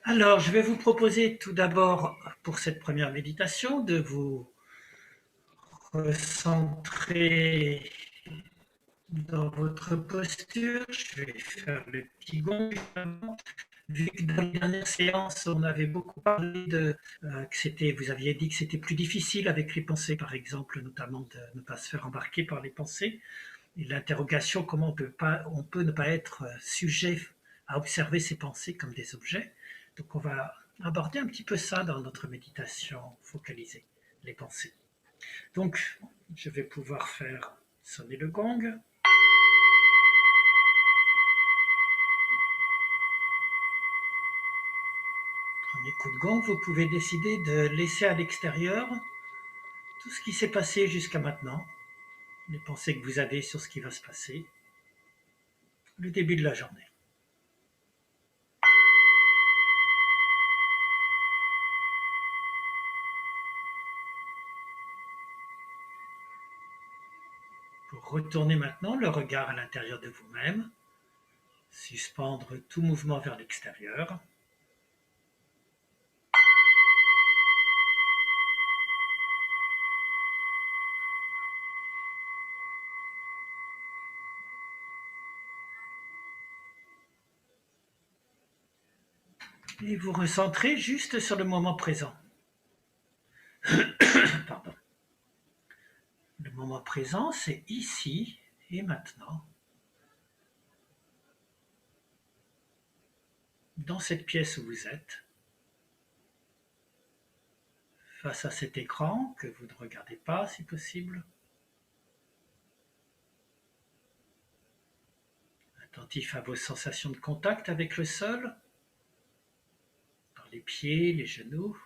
Alors, je vais vous proposer tout d'abord, pour cette première méditation, de vous recentrer dans votre posture. Je vais faire le petit gong. Vu que dans les dernières séances, on avait beaucoup parlé vous aviez dit que c'était plus difficile avec les pensées, par exemple, notamment de ne pas se faire embarquer par les pensées. Et l'interrogation, comment on peut ne pas être sujet à observer ses pensées comme des objets. Donc on va aborder un petit peu ça dans notre méditation focalisée, les pensées. Donc je vais pouvoir faire sonner le gong. Premier coup de gong, vous pouvez décider de laisser à l'extérieur tout ce qui s'est passé jusqu'à maintenant, les pensées que vous avez sur ce qui va se passer, le début de la journée. Pour retourner maintenant le regard à l'intérieur de vous-même, suspendre tout mouvement vers l'extérieur. Et vous recentrez juste sur le moment présent. Pardon. Le moment présent, c'est ici et maintenant. Dans cette pièce où vous êtes, face à cet écran que vous ne regardez pas si possible. Attentif à vos sensations de contact avec le sol, par les pieds, les genoux.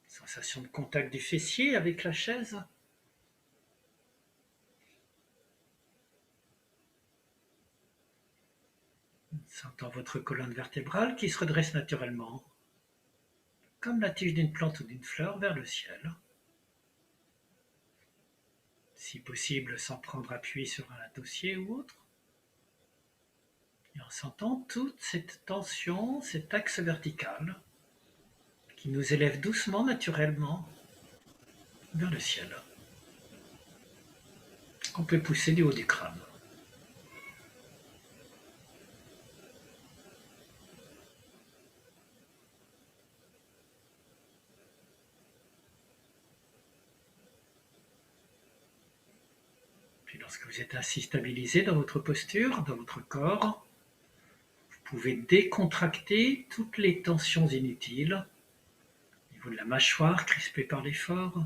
Sensation de contact du fessier avec la chaise. Sentant votre colonne vertébrale qui se redresse naturellement, comme la tige d'une plante ou d'une fleur vers le ciel. Si possible, sans prendre appui sur un dossier ou autre. Et en sentant toute cette tension, cet axe vertical qui nous élève doucement, naturellement, vers le ciel. On peut pousser du haut du crâne. Puis lorsque vous êtes ainsi stabilisé dans votre posture, dans votre corps, vous pouvez décontracter toutes les tensions inutiles au niveau de la mâchoire crispée par l'effort,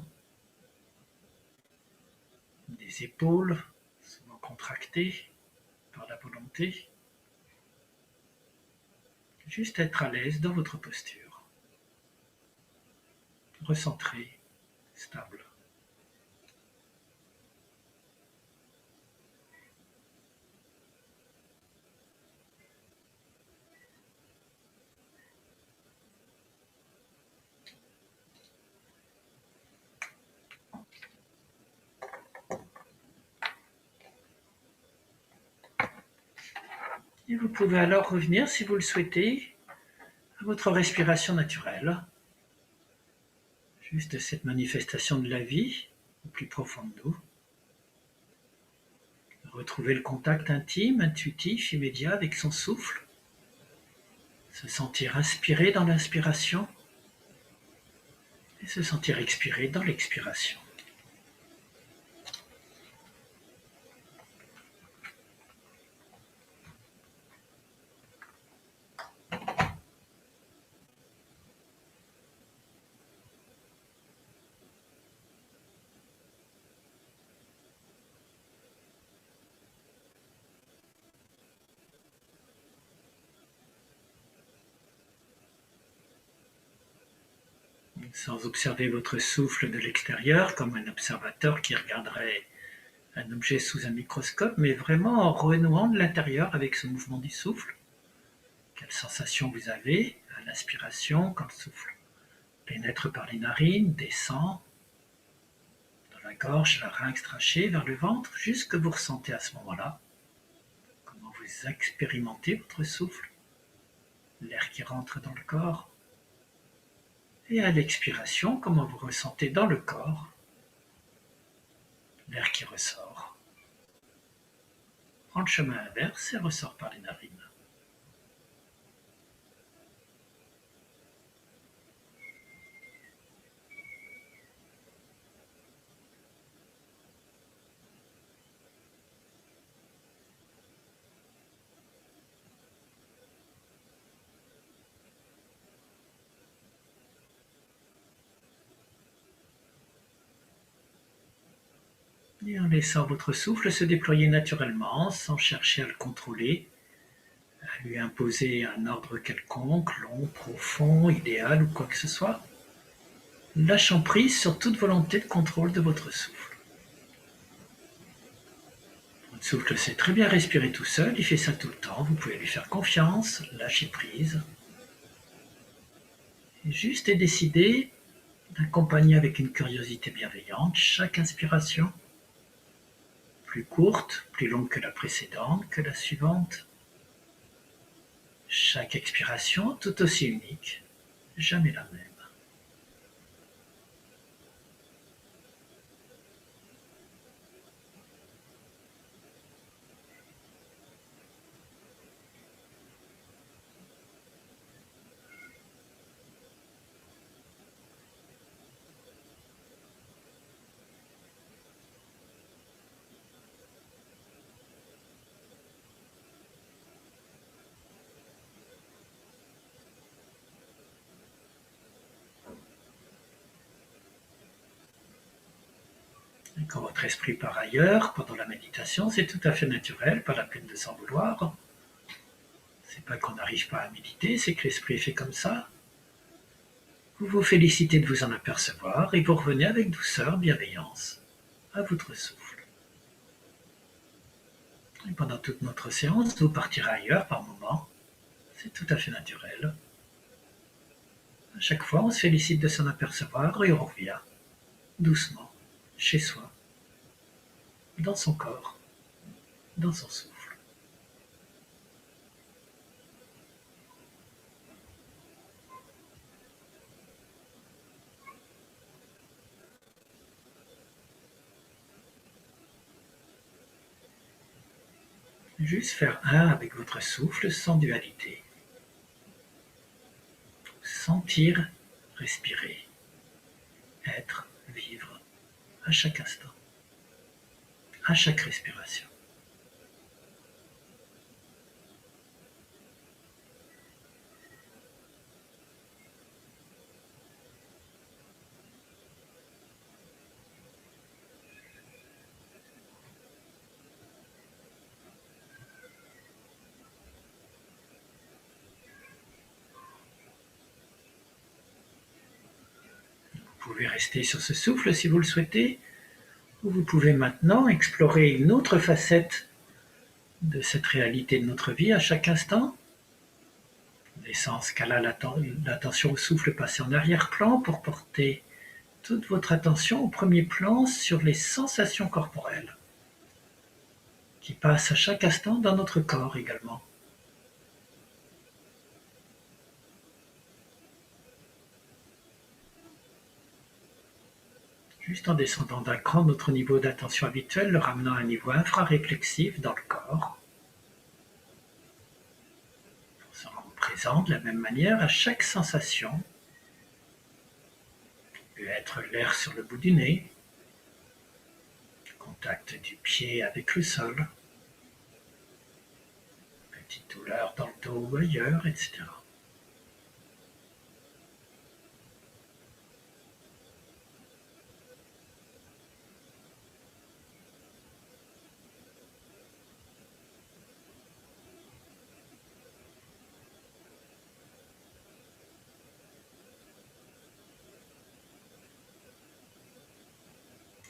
des épaules souvent contractées par la volonté. Juste être à l'aise dans votre posture. Recentré, stable. Et vous pouvez alors revenir, si vous le souhaitez, à votre respiration naturelle. Juste cette manifestation de la vie au plus profond de nous. Retrouver le contact intime, intuitif, immédiat avec son souffle. Se sentir inspiré dans l'inspiration et se sentir expiré dans l'expiration. Sans observer votre souffle de l'extérieur comme un observateur qui regarderait un objet sous un microscope, mais vraiment en renouant de l'intérieur avec ce mouvement du souffle. Quelle sensation vous avez à l'inspiration quand le souffle pénètre par les narines, descend dans la gorge, larynx, trachée, vers le ventre, juste ce que vous ressentez à ce moment-là, comme vous expérimentez votre souffle, l'air qui rentre dans le corps, et à l'expiration, comment vous ressentez dans le corps l'air qui ressort. Prend le chemin inverse et ressort par les narines. Et en laissant votre souffle se déployer naturellement, sans chercher à le contrôler, à lui imposer un ordre quelconque, long, profond, idéal ou quoi que ce soit, lâchant prise sur toute volonté de contrôle de votre souffle. Votre souffle sait très bien respirer tout seul, il fait ça tout le temps, vous pouvez lui faire confiance, lâcher prise. Et juste et décider d'accompagner avec une curiosité bienveillante chaque inspiration, plus courte, plus longue que la précédente, que la suivante. Chaque expiration tout aussi unique, jamais la même. Et quand votre esprit part ailleurs, pendant la méditation, c'est tout à fait naturel, pas la peine de s'en vouloir. C'est pas qu'on n'arrive pas à méditer, c'est que l'esprit est fait comme ça. Vous vous félicitez de vous en apercevoir et vous revenez avec douceur, bienveillance, à votre souffle. Et pendant toute notre séance, vous partirez ailleurs par moments. C'est tout à fait naturel. À chaque fois, on se félicite de s'en apercevoir et on revient, doucement, chez soi, dans son corps, dans son souffle. Juste faire un avec votre souffle sans dualité. Sentir, respirer, être, vivre, à chaque instant, à chaque respiration. Vous pouvez rester sur ce souffle si vous le souhaitez, ou vous pouvez maintenant explorer une autre facette de cette réalité de notre vie à chaque instant, laissant ce cas-là l'attention au souffle passer en arrière-plan pour porter toute votre attention au premier plan sur les sensations corporelles qui passent à chaque instant dans notre corps également. Juste en descendant d'un cran notre niveau d'attention habituel, le ramenant à un niveau infraréflexif dans le corps, pour se rendre présent de la même manière à chaque sensation, peut être l'air sur le bout du nez, contact du pied avec le sol, petite douleur dans le dos ou ailleurs, etc.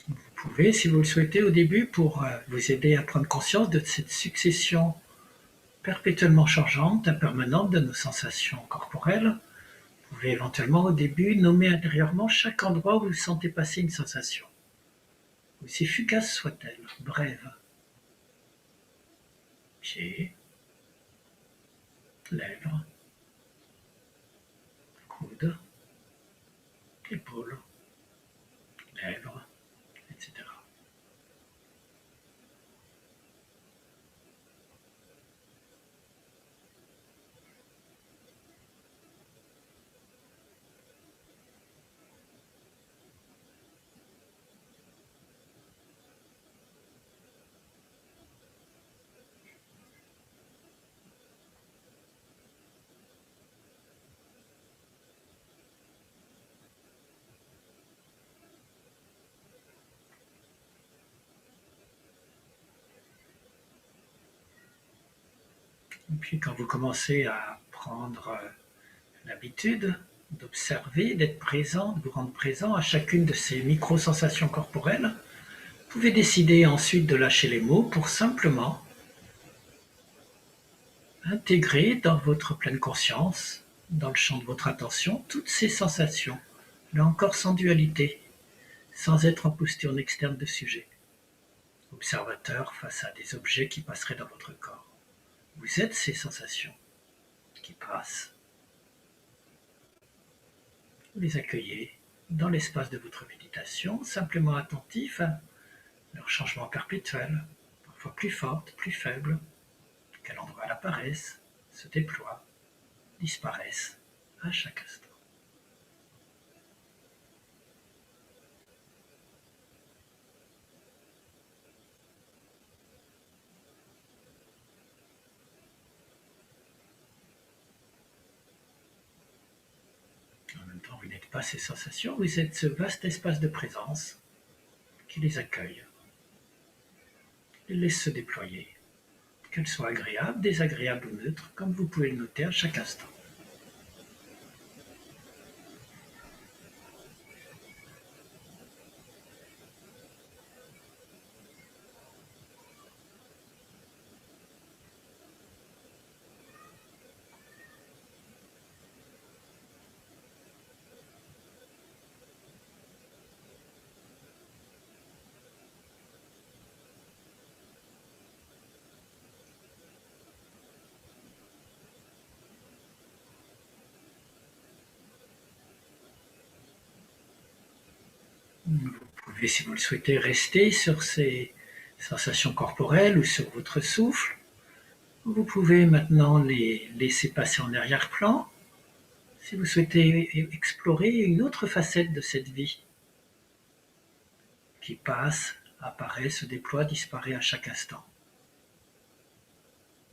Vous pouvez, si vous le souhaitez, au début, pour vous aider à prendre conscience de cette succession perpétuellement changeante, impermanente de nos sensations corporelles, vous pouvez éventuellement au début nommer intérieurement chaque endroit où vous sentez passer une sensation, aussi fugace soit-elle, brève. Pied, lèvres, coude, épaules, lèvres, etc. Et puis quand vous commencez à prendre l'habitude d'observer, d'être présent, de vous rendre présent à chacune de ces micro-sensations corporelles, vous pouvez décider ensuite de lâcher les mots pour simplement intégrer dans votre pleine conscience, dans le champ de votre attention, toutes ces sensations, là encore sans dualité, sans être en posture externe de sujet, observateur face à des objets qui passeraient dans votre corps. Vous êtes ces sensations qui passent. Vous les accueillez dans l'espace de votre méditation, simplement attentif à leur changement perpétuel, parfois plus forte, plus faible, à quel endroit elles apparaissent, se déploient, disparaissent à chaque instant. En même temps, vous n'êtes pas ces sensations, vous êtes ce vaste espace de présence qui les accueille, les laisse se déployer, qu'elles soient agréables, désagréables ou neutres, comme vous pouvez le noter à chaque instant. Vous pouvez, si vous le souhaitez, rester sur ces sensations corporelles ou sur votre souffle. Vous pouvez maintenant les laisser passer en arrière-plan si vous souhaitez explorer une autre facette de cette vie qui passe, apparaît, se déploie, disparaît à chaque instant.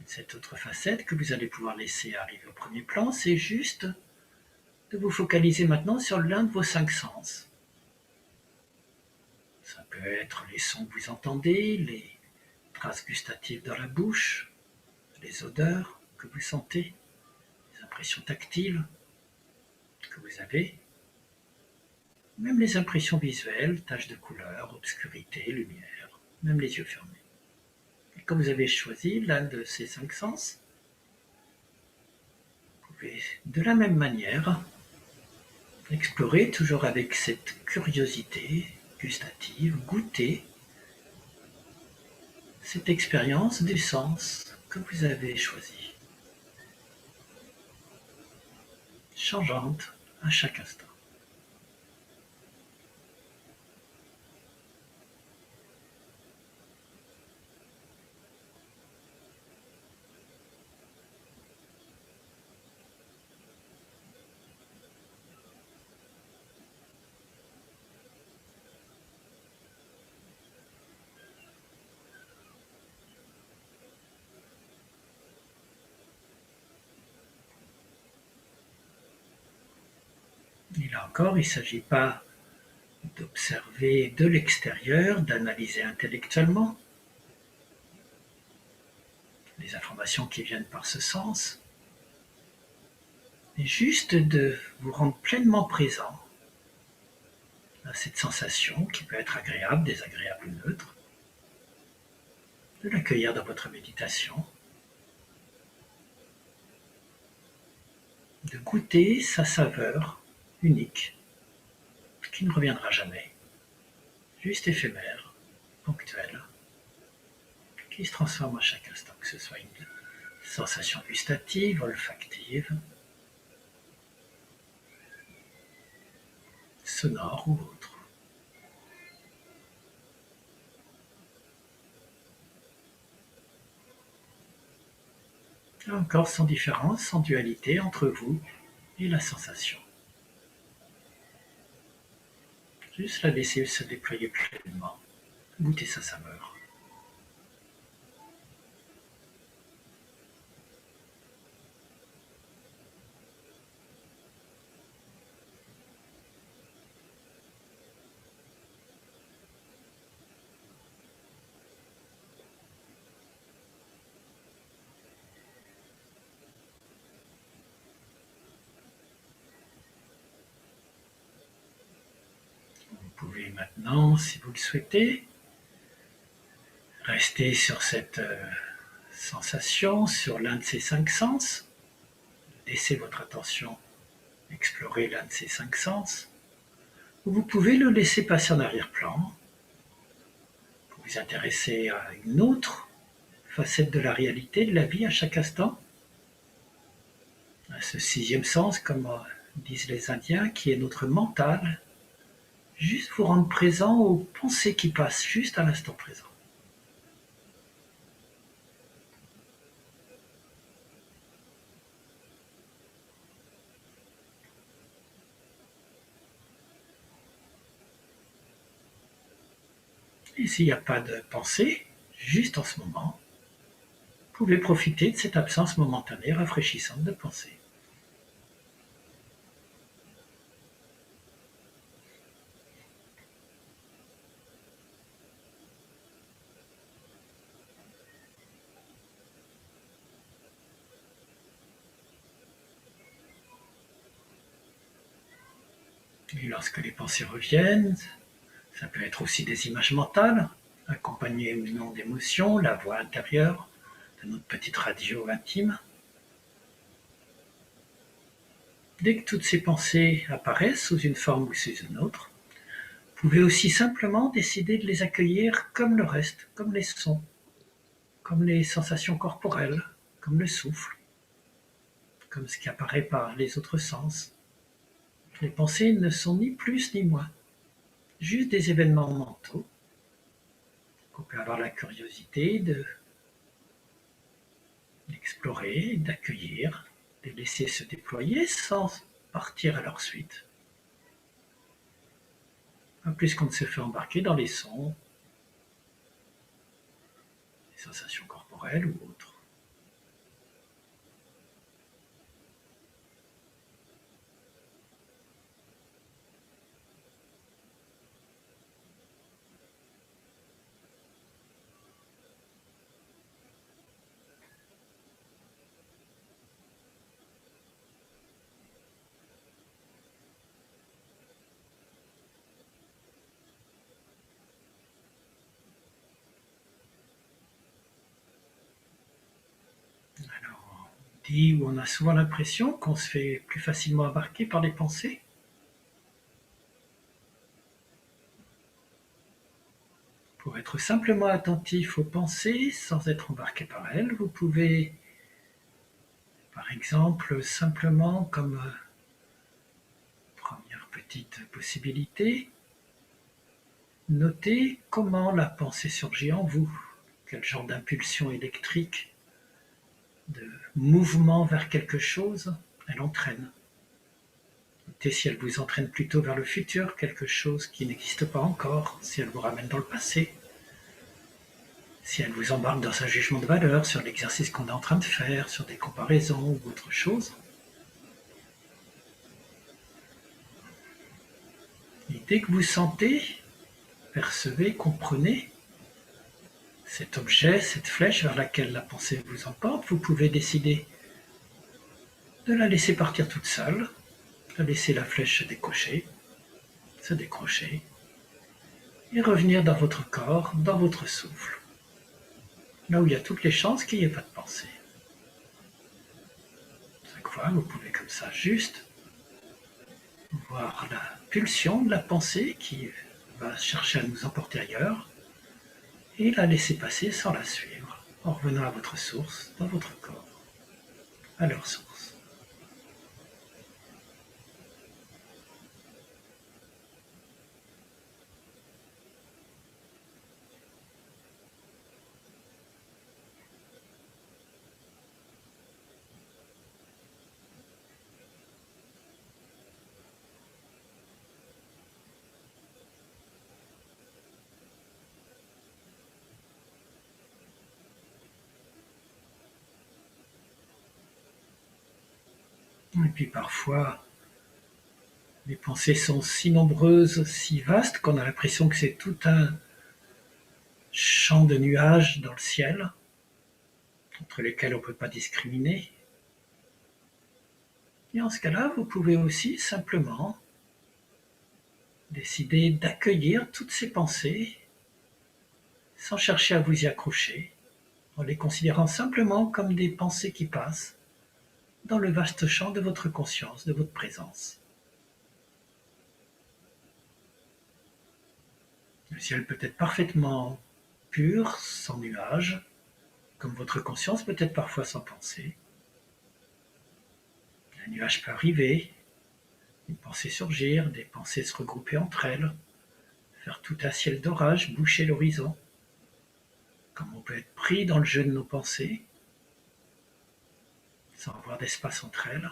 Cette autre facette que vous allez pouvoir laisser arriver au premier plan, c'est juste de vous focaliser maintenant sur l'un de vos 5 sens. Ça peut être les sons que vous entendez, les traces gustatives dans la bouche, les odeurs que vous sentez, les impressions tactiles que vous avez, même les impressions visuelles, taches de couleur, obscurité, lumière, même les yeux fermés. Et quand vous avez choisi l'un de ces 5 sens, vous pouvez de la même manière explorer, toujours avec cette curiosité gustative, goûter cette expérience du sens que vous avez choisi, changeante à chaque instant. Et là encore, il ne s'agit pas d'observer de l'extérieur, d'analyser intellectuellement les informations qui viennent par ce sens, mais juste de vous rendre pleinement présent à cette sensation qui peut être agréable, désagréable ou neutre, de l'accueillir dans votre méditation, de goûter sa saveur unique, qui ne reviendra jamais, juste éphémère, ponctuelle, qui se transforme à chaque instant, que ce soit une sensations gustatives, olfactives, sonores ou autres. Là encore, sans différence, sans dualité entre vous et la sensation. Juste la laisser se déployer pleinement, goûter sa saveur. Vous pouvez maintenant, si vous le souhaitez, rester sur cette sensation, sur l'un de ces 5 sens. Laissez votre attention explorer l'un de ces 5 sens. Ou vous pouvez le laisser passer en arrière-plan pour vous intéresser à une autre facette de la réalité, de la vie à chaque instant. À ce 6e sens, comme disent les Indiens, qui est notre mental. Juste vous rendre présent aux pensées qui passent juste à l'instant présent. Et s'il n'y a pas de pensée, juste en ce moment, vous pouvez profiter de cette absence momentanée rafraîchissante de pensée. Et lorsque les pensées reviennent, ça peut être aussi des images mentales, accompagnées ou non d'émotions, la voix intérieure de notre petite radio intime. Dès que toutes ces pensées apparaissent sous une forme ou sous une autre, vous pouvez aussi simplement décider de les accueillir comme le reste, comme les sons, comme les sensations corporelles, comme le souffle, comme ce qui apparaît par les autres sens. Les pensées ne sont ni plus ni moins, juste des événements mentaux qu'on peut avoir la curiosité d'explorer, d'accueillir, de laisser se déployer sans partir à leur suite. Pas plus qu'on ne se fait embarquer dans les sons, les sensations corporelles ou autres. Alors, on dit ou on a souvent l'impression qu'on se fait plus facilement embarquer par les pensées. Pour être simplement attentif aux pensées sans être embarqué par elles, vous pouvez, par exemple, simplement comme première petite possibilité, noter comment la pensée surgit en vous, quel genre d'impulsion électrique, de mouvement vers quelque chose elle entraîne. Notez si elle vous entraîne plutôt vers le futur, quelque chose qui n'existe pas encore, si elle vous ramène dans le passé, si elle vous embarque dans un jugement de valeur sur l'exercice qu'on est en train de faire, sur des comparaisons ou autre chose. Et dès que vous sentez, percevez, comprenez cet objet, cette flèche vers laquelle la pensée vous emporte, vous pouvez décider de la laisser partir toute seule, de laisser la flèche se décrocher, et revenir dans votre corps, dans votre souffle, là où il y a toutes les chances qu'il n'y ait pas de pensée. Chaque fois, vous pouvez comme ça juste voir la pulsion de la pensée qui va chercher à nous emporter ailleurs, et la laisser passer sans la suivre, en revenant à votre source, dans votre corps. à leur source. Et puis parfois, les pensées sont si nombreuses, si vastes, qu'on a l'impression que c'est tout un champ de nuages dans le ciel, entre lesquels on ne peut pas discriminer. Et en ce cas-là, vous pouvez aussi simplement décider d'accueillir toutes ces pensées sans chercher à vous y accrocher, en les considérant simplement comme des pensées qui passent dans le vaste champ de votre conscience, de votre présence. Le ciel peut être parfaitement pur, sans nuages, comme votre conscience peut être parfois sans pensée. Un nuage peut arriver, une pensée surgir, des pensées se regrouper entre elles, faire tout un ciel d'orage, boucher l'horizon. Comme on peut être pris dans le jeu de nos pensées, sans avoir d'espace entre elles.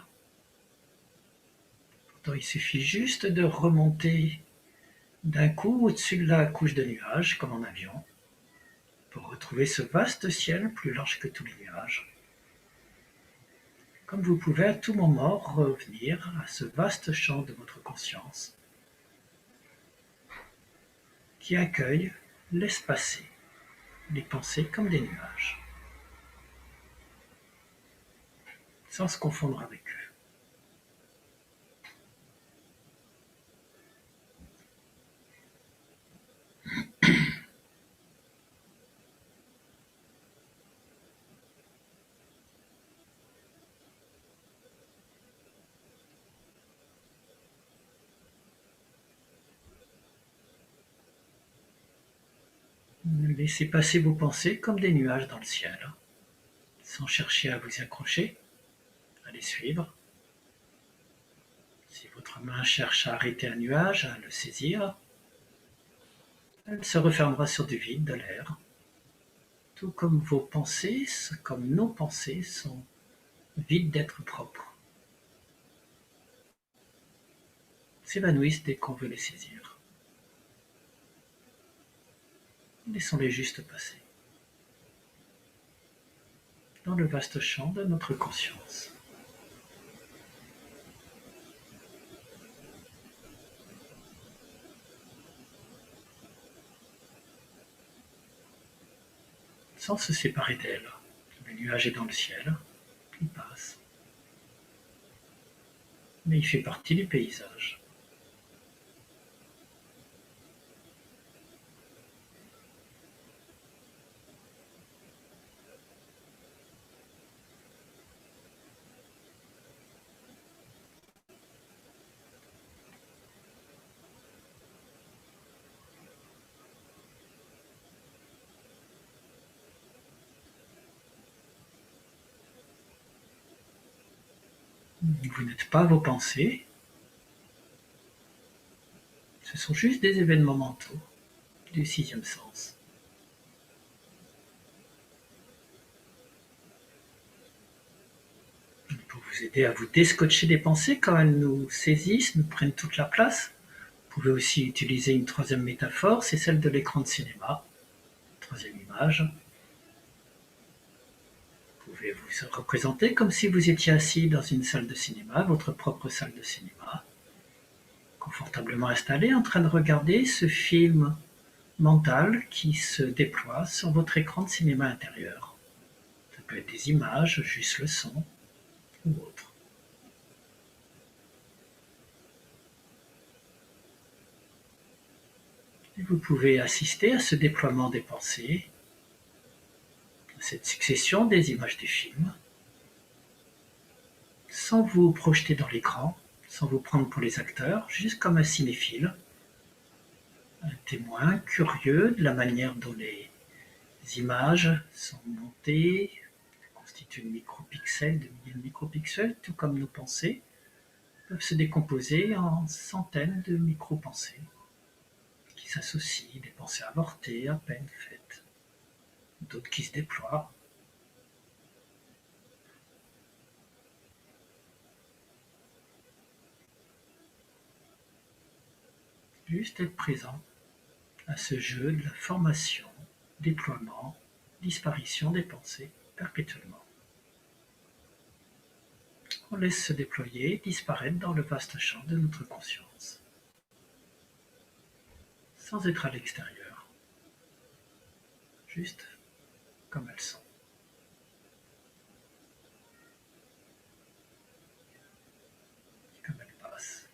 Pourtant, il suffit juste de remonter d'un coup au-dessus de la couche de nuages, comme en avion, pour retrouver ce vaste ciel plus large que tous les nuages. Comme vous pouvez à tout moment revenir à ce vaste champ de votre conscience qui accueille, laisse passer les pensées comme des nuages, sans se confondre avec eux. Laissez passer vos pensées comme des nuages dans le ciel, sans chercher à vous y accrocher, à les suivre. Si votre main cherche à arrêter un nuage, à le saisir, elle se refermera sur du vide, de l'air. Tout comme vos pensées, comme nos pensées, sont vides d'être propres. S'évanouissent dès qu'on veut les saisir. Laissons-les juste passer dans le vaste champ de notre conscience. Sans se séparer d'elle. Le nuage est dans le ciel, il passe. Mais il fait partie du paysage. Vous n'êtes pas vos pensées, ce sont juste des événements mentaux du sixième sens. Pour vous aider à vous déscotcher des pensées quand elles nous saisissent, nous prennent toute la place, vous pouvez aussi utiliser une troisième métaphore, c'est celle de l'écran de cinéma. Troisième image. Vous pouvez vous représenter comme si vous étiez assis dans une salle de cinéma, votre propre salle de cinéma, confortablement installé, en train de regarder ce film mental qui se déploie sur votre écran de cinéma intérieur. Ça peut être des images, juste le son, ou autre. Et vous pouvez assister à ce déploiement des pensées, à cette succession des images du film, sans vous projeter dans l'écran, sans vous prendre pour les acteurs, juste comme un cinéphile, un témoin curieux de la manière dont les images sont montées, constituent une micropixel, de milliers de micropixels, tout comme nos pensées peuvent se décomposer en centaines de micro-pensées qui s'associent, des pensées avortées, à peine faites, d'autres qui se déploient. Juste être présent à ce jeu de la formation, déploiement, disparition des pensées perpétuellement. On laisse se déployer, disparaître dans le vaste champ de notre conscience, sans être à l'extérieur, juste comme elles sont. Comme elles passent.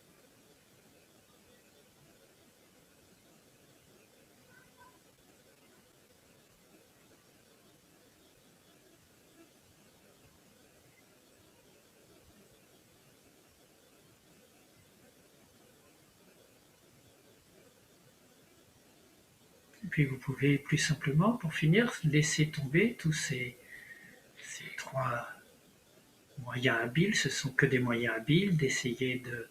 Et puis vous pouvez plus simplement, pour finir, laisser tomber tous ces trois moyens habiles. Ce sont que des moyens habiles d'essayer de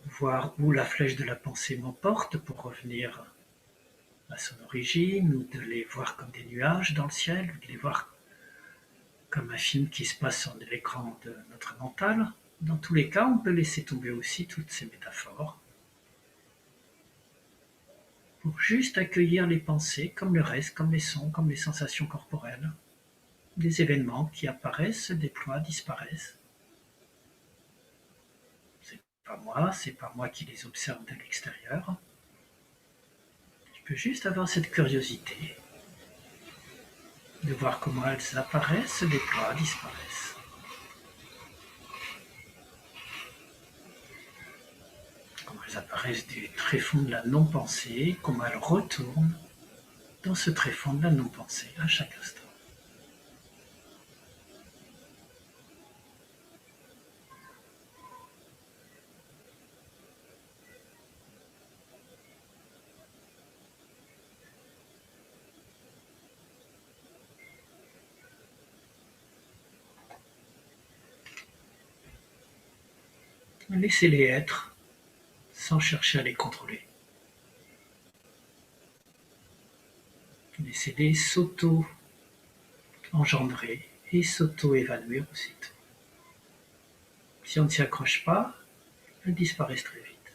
voir où la flèche de la pensée m'emporte pour revenir à son origine, ou de les voir comme des nuages dans le ciel, ou de les voir comme un film qui se passe sur l'écran de notre mental. Dans tous les cas, on peut laisser tomber aussi toutes ces métaphores pour juste accueillir les pensées comme le reste, comme les sons, comme les sensations corporelles, des événements qui apparaissent, se déploient, disparaissent. C'est pas moi qui les observe de l'extérieur. Je peux juste avoir cette curiosité de voir comment elles apparaissent, se déploient, disparaissent. Comment elles apparaissent du tréfonds de la non-pensée, comment elles retournent dans ce tréfonds de la non-pensée à chaque instant. Laissez-les être sans chercher à les contrôler. Laissez-les s'auto-engendrer et s'auto-évanouir aussitôt. Si on ne s'y accroche pas, elles disparaissent très vite.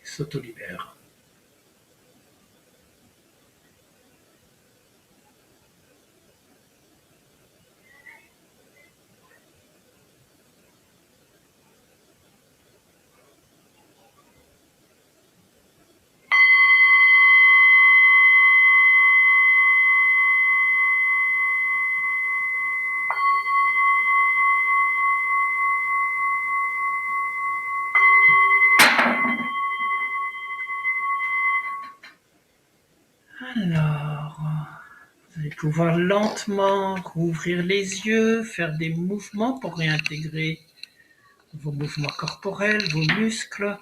S'auto-libèrent. Alors, vous allez pouvoir lentement rouvrir les yeux, faire des mouvements pour réintégrer vos mouvements corporels, vos muscles.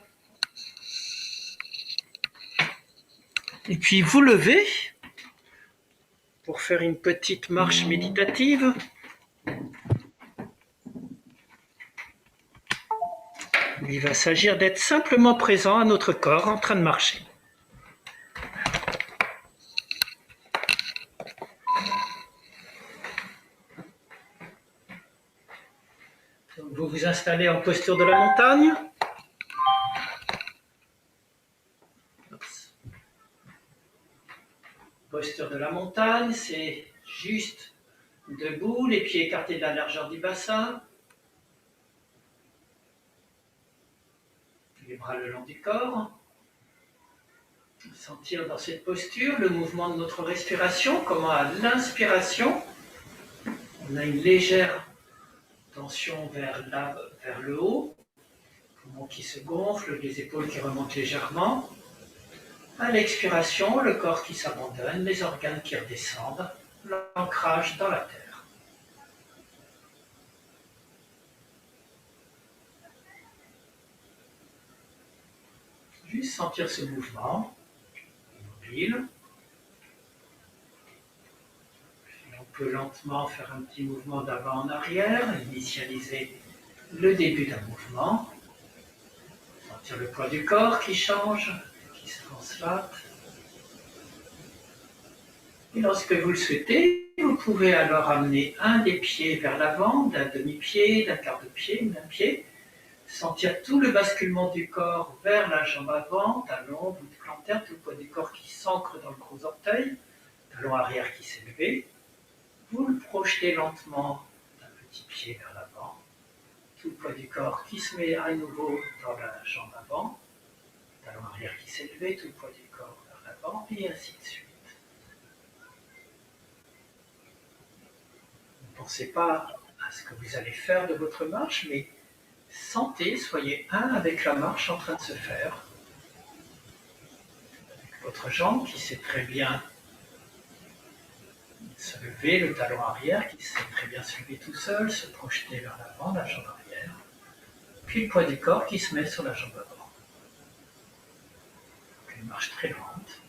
Et puis vous levez pour faire une petite marche méditative. Il va s'agir d'être simplement présent à notre corps en train de marcher. Donc vous vous installez en posture de la montagne. Posture de la montagne, c'est juste debout, les pieds écartés de la largeur du bassin, les bras le long du corps. Sentir dans cette posture le mouvement de notre respiration, comment à l'inspiration, on a une légère tension vers le haut, le poumon qui se gonfle, les épaules qui remontent légèrement. À l'expiration, le corps qui s'abandonne, les organes qui redescendent, l'ancrage dans la terre. Juste sentir ce mouvement mobile. On peut lentement faire un petit mouvement d'avant en arrière, initialiser le début d'un mouvement. Sentir le poids du corps qui change, qui se translate. Et lorsque vous le souhaitez, vous pouvez alors amener un des pieds vers l'avant, d'un demi-pied, d'un quart de pied, d'un pied. Sentir tout le basculement du corps vers la jambe avant, talon, bout de plantaire, tout le poids du corps qui s'ancre dans le gros orteil, talon arrière qui s'est levé. Vous le projetez lentement d'un petit pied vers l'avant, tout le poids du corps qui se met à nouveau dans la jambe avant, talon arrière qui s'est levé, tout le poids du corps vers l'avant, et ainsi de suite. Ne pensez pas à ce que vous allez faire de votre marche, mais sentez, soyez un avec la marche en train de se faire. Avec votre jambe qui sait très bien se lever, le talon arrière qui sait très bien se lever tout seul, se projeter vers l'avant, la jambe arrière. Puis le poids du corps qui se met sur la jambe avant. Une marche très lente.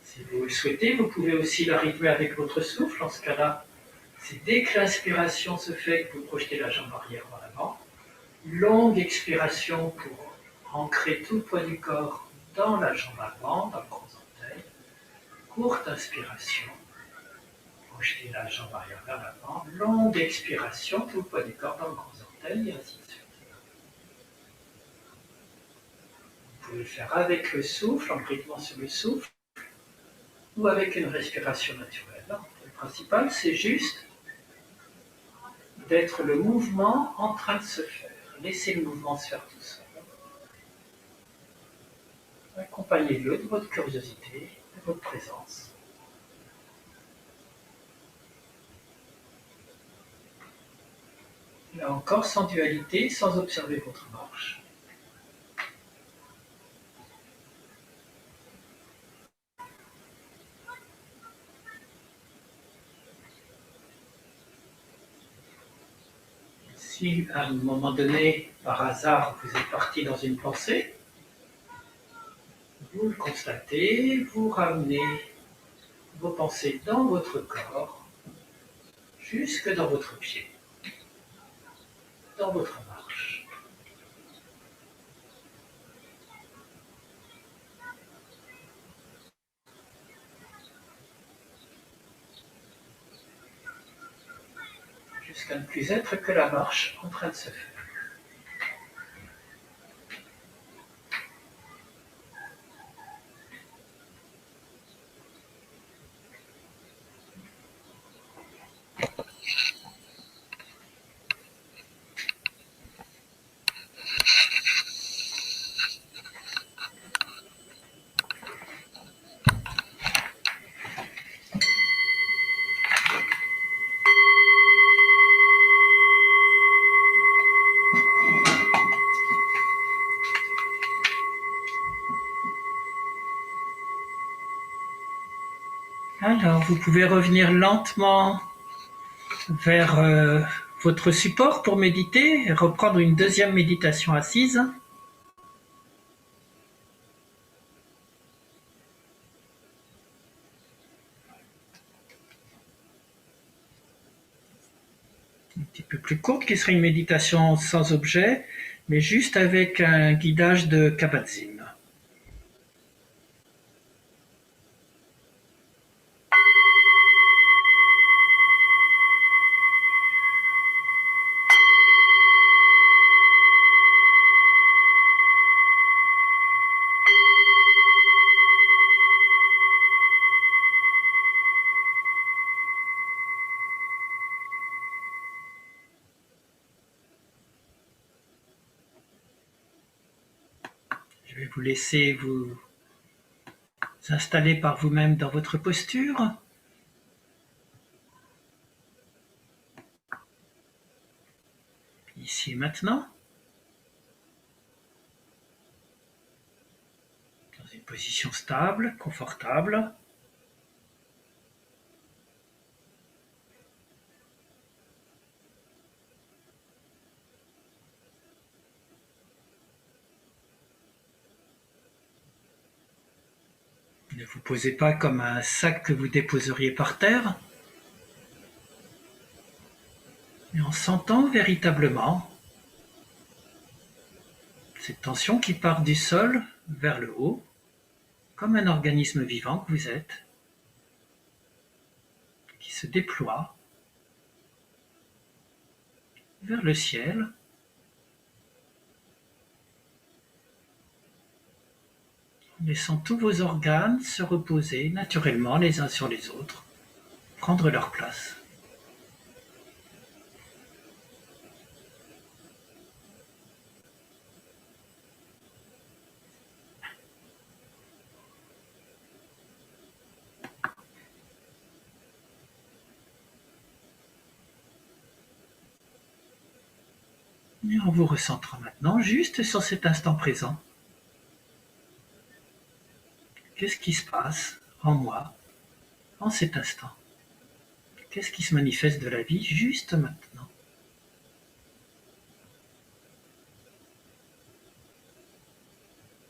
Si vous le souhaitez, vous pouvez aussi la rythmer avec votre souffle. En ce cas-là, c'est dès que l'inspiration se fait que vous projetez la jambe arrière vers l'avant. Longue expiration pour ancrer tout le poids du corps dans la jambe avant, dans le gros orteil. Courte inspiration. Projetez la jambe arrière vers l'avant. Longue expiration, tout le poids du corps dans le gros orteil, et ainsi de suite. Vous pouvez le faire avec le souffle, en rythmant sur le souffle, ou avec une respiration naturelle. Le principal, c'est juste d'être le mouvement en train de se faire. Laissez le mouvement se faire tout seul. Accompagnez-le de votre curiosité, de votre présence. Là encore, sans dualité, sans observer votre marche. Si à un moment donné, par hasard, vous êtes parti dans une pensée, vous le constatez, vous ramenez vos pensées dans votre corps, jusque dans votre pied, dans votre marche. Jusqu'à ne plus être que la marche en train de se faire. Alors, vous pouvez revenir lentement vers votre support pour méditer et reprendre une deuxième méditation assise. Un petit peu plus courte, qui serait une méditation sans objet, mais juste avec un guidage de Kabat-Zinn. Je vais vous laisser vous installer par vous-même dans votre posture. Ici et maintenant. Dans une position stable, confortable. Ne vous posez pas comme un sac que vous déposeriez par terre, mais en sentant véritablement cette tension qui part du sol vers le haut, comme un organisme vivant que vous êtes, qui se déploie vers le ciel, en laissant tous vos organes se reposer naturellement les uns sur les autres, prendre leur place. Et en vous recentrant maintenant juste sur cet instant présent, qu'est-ce qui se passe en moi, en cet instant? Qu'est-ce qui se manifeste de la vie juste maintenant?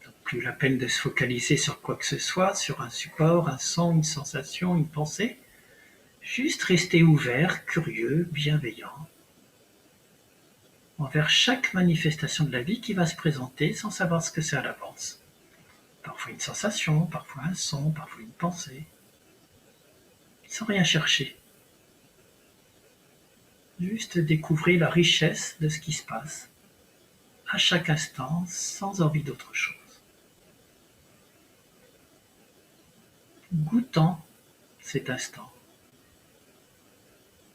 Donc, plus la peine de se focaliser sur quoi que ce soit, sur un support, un son, une sensation, une pensée. Juste rester ouvert, curieux, bienveillant envers chaque manifestation de la vie qui va se présenter sans savoir ce que c'est à l'avance. Parfois une sensation, parfois un son, parfois une pensée, sans rien chercher. Juste découvrir la richesse de ce qui se passe à chaque instant sans envie d'autre chose. Goûtant cet instant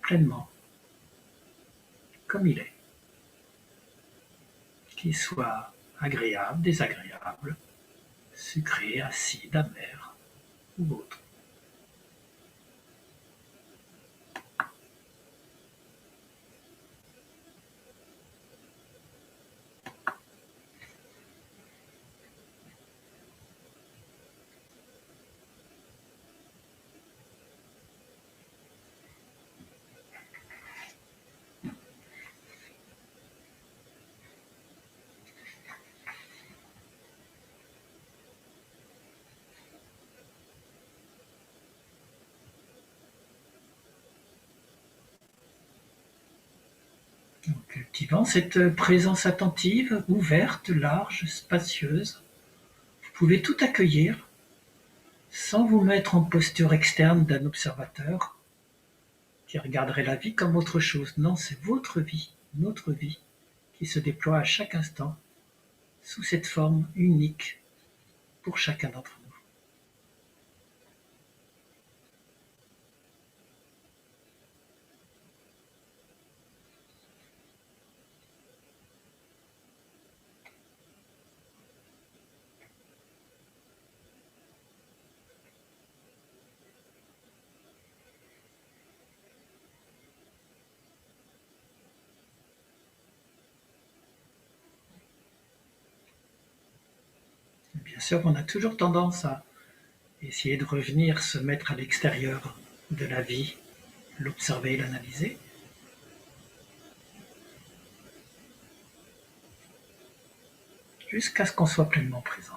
pleinement, comme il est. Qu'il soit agréable, désagréable, sucré, acide, amer ou autre. Donc, cultivant cette présence attentive, ouverte, large, spacieuse, vous pouvez tout accueillir sans vous mettre en posture externe d'un observateur qui regarderait la vie comme autre chose. Non, c'est votre vie, notre vie, qui se déploie à chaque instant sous cette forme unique pour chacun d'entre nous. Bien sûr, on a toujours tendance à essayer de revenir se mettre à l'extérieur de la vie, l'observer, l'analyser. Jusqu'à ce qu'on soit pleinement présent.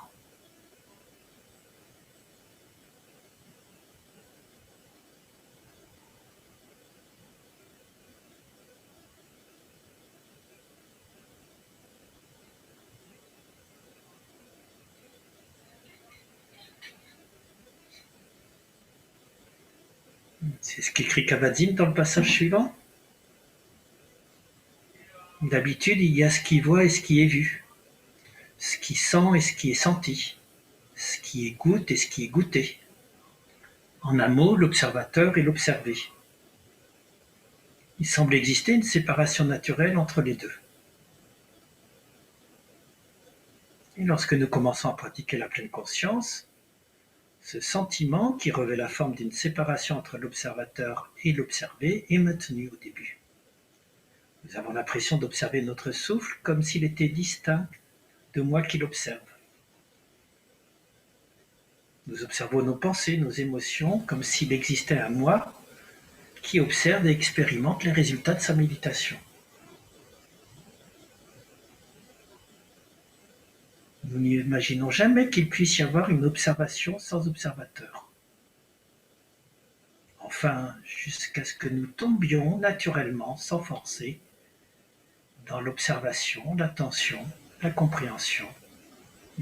C'est ce qu'écrit Kabat-Zinn dans le passage suivant. D'habitude, il y a ce qui voit et ce qui est vu, ce qui sent et ce qui est senti, ce qui est goûte et ce qui est goûté. En un mot, l'observateur et l'observé. Il semble exister une séparation naturelle entre les deux. Et lorsque nous commençons à pratiquer la pleine conscience, ce sentiment, qui revêt la forme d'une séparation entre l'observateur et l'observé, est maintenu au début. Nous avons l'impression d'observer notre souffle comme s'il était distinct de moi qui l'observe. Nous observons nos pensées, nos émotions, comme s'il existait un moi qui observe et expérimente les résultats de sa méditation. Nous n'imaginons jamais qu'il puisse y avoir une observation sans observateur. Enfin, jusqu'à ce que nous tombions naturellement, sans forcer, dans l'observation, l'attention, la compréhension,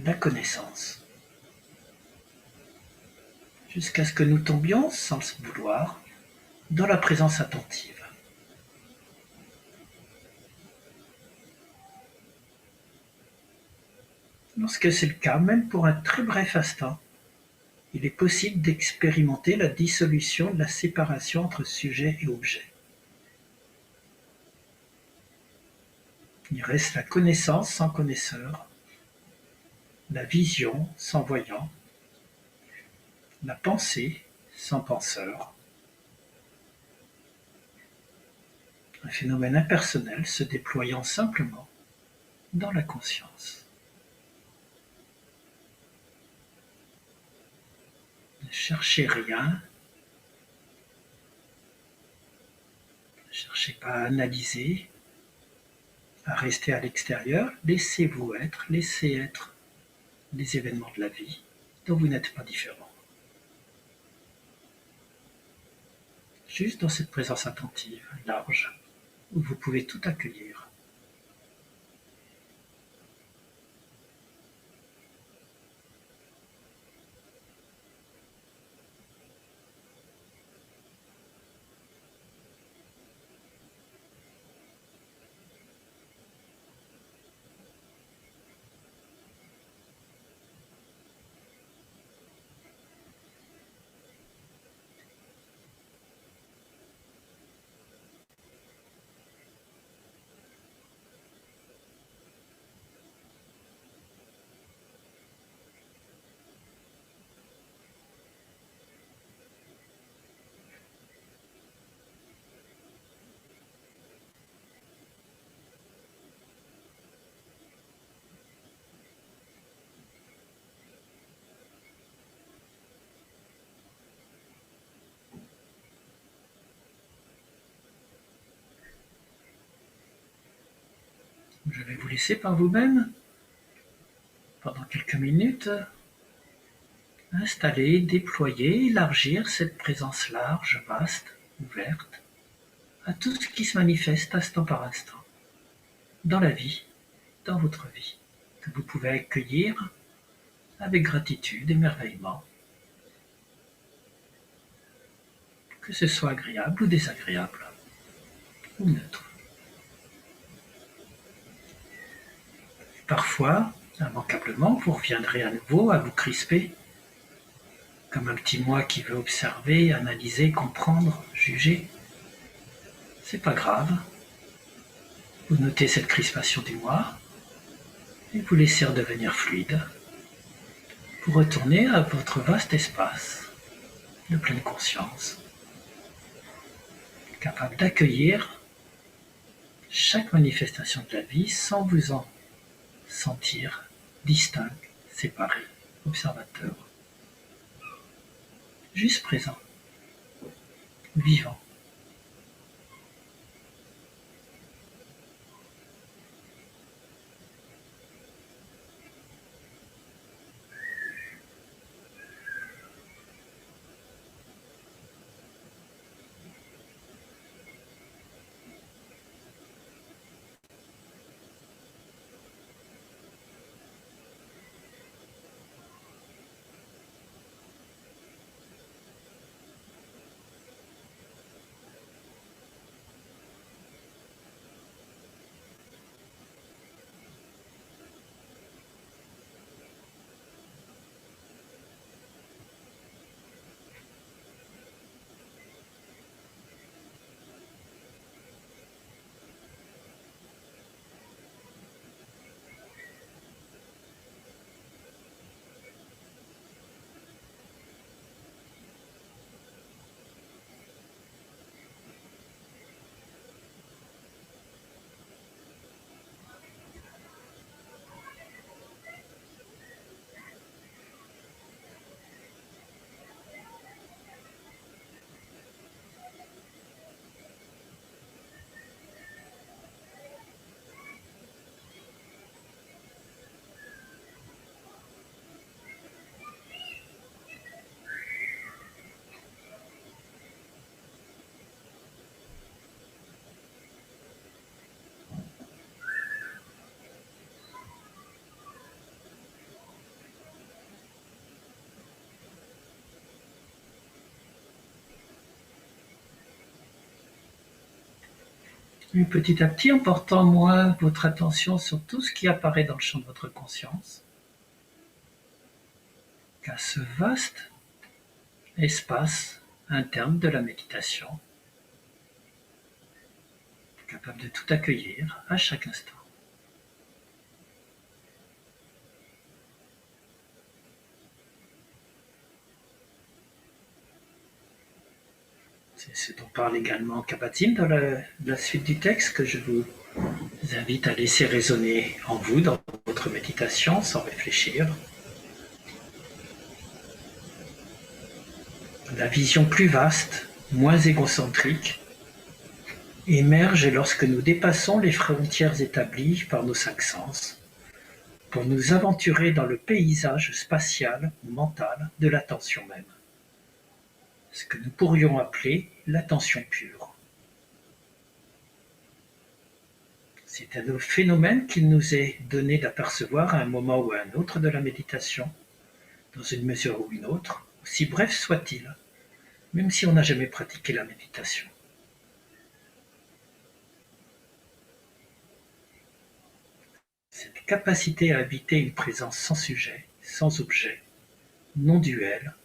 la connaissance. Jusqu'à ce que nous tombions, sans le vouloir, dans la présence attentive. Lorsque c'est le cas, même pour un très bref instant, il est possible d'expérimenter la dissolution de la séparation entre sujet et objet. Il reste la connaissance sans connaisseur, la vision sans voyant, la pensée sans penseur. Un phénomène impersonnel se déployant simplement dans la conscience. Ne cherchez rien, ne cherchez pas à analyser, à rester à l'extérieur, laissez-vous être, laissez être les événements de la vie dont vous n'êtes pas différent. Juste dans cette présence attentive, large, où vous pouvez tout accueillir. Je vais vous laisser par vous-même, pendant quelques minutes, installer, déployer, élargir cette présence large, vaste, ouverte, à tout ce qui se manifeste instant par instant, dans la vie, dans votre vie, que vous pouvez accueillir avec gratitude, émerveillement, que ce soit agréable ou désagréable, ou neutre. Parfois, immanquablement, vous reviendrez à nouveau à vous crisper, comme un petit moi qui veut observer, analyser, comprendre, juger. C'est pas grave. Vous notez cette crispation du moi et vous laissez redevenir fluide. Vous retournez à votre vaste espace de pleine conscience, capable d'accueillir chaque manifestation de la vie sans vous en sentir distinct, séparé, observateur. Juste présent, vivant. Et petit à petit, en portant moins votre attention sur tout ce qui apparaît dans le champ de votre conscience, qu'à ce vaste espace interne de la méditation, capable de tout accueillir à chaque instant. C'est ce dont parle également Kabat-Zinn dans la suite du texte, que je vous invite à laisser résonner en vous dans votre méditation sans réfléchir. La vision plus vaste, moins égocentrique, émerge lorsque nous dépassons les frontières établies par nos cinq sens pour nous aventurer dans le paysage spatial ou mental de l'attention même, ce que nous pourrions appeler l'attention pure. C'est un phénomène qu'il nous est donné d'apercevoir à un moment ou à un autre de la méditation, dans une mesure ou une autre, aussi bref soit-il, même si on n'a jamais pratiqué la méditation. Cette capacité à habiter une présence sans sujet, sans objet, non duel,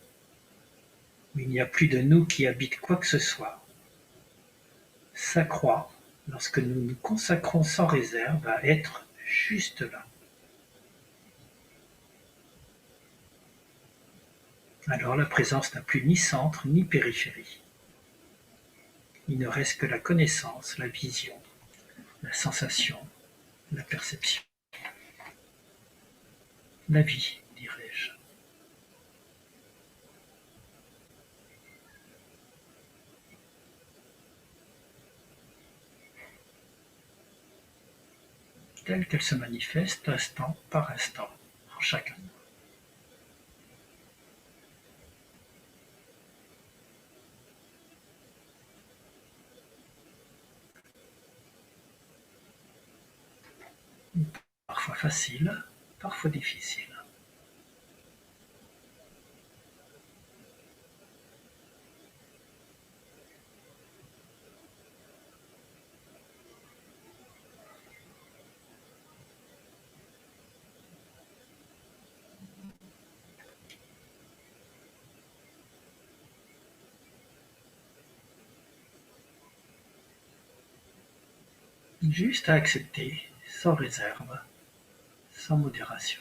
où il n'y a plus de nous qui habite quoi que ce soit, s'accroît lorsque nous nous consacrons sans réserve à être juste là. Alors la présence n'a plus ni centre ni périphérie. Il ne reste que la connaissance, la vision, la sensation, la perception. La vie, dirais-je. Telle qu'elle se manifeste instant par instant en chacun. Parfois facile, parfois difficile. Juste à accepter, sans réserve, sans modération.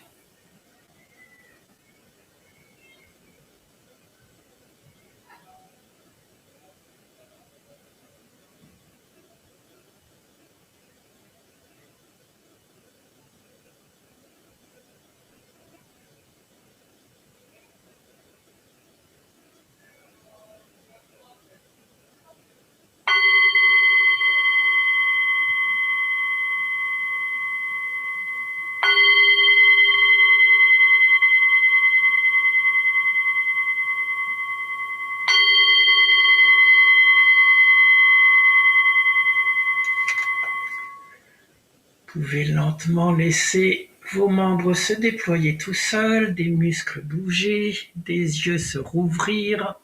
Vous pouvez lentement laisser vos membres se déployer tout seuls, des muscles bouger, des yeux se rouvrir.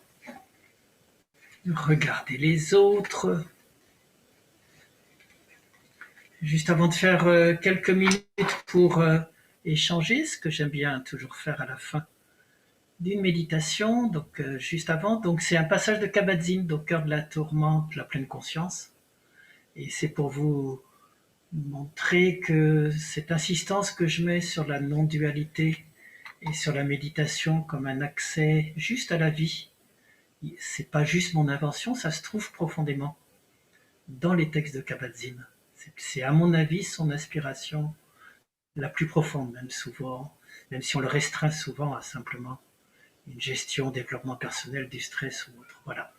Regardez les autres. Juste avant de faire quelques minutes pour échanger, ce que j'aime bien toujours faire à la fin d'une méditation, donc juste avant, donc c'est un passage de Kabat-Zinn au cœur de la tourmente, de la pleine conscience. Et c'est pour vous montrer que cette insistance que je mets sur la non-dualité et sur la méditation comme un accès juste à la vie, c'est pas juste mon invention, ça se trouve profondément dans les textes de Kabat-Zinn. C'est à mon avis son inspiration la plus profonde, même souvent, même si on le restreint souvent à simplement une gestion, développement personnel du stress ou autre. Voilà.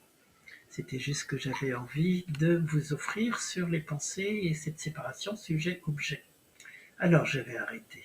C'était juste ce que j'avais envie de vous offrir sur les pensées et cette séparation sujet-objet. Alors je vais arrêter.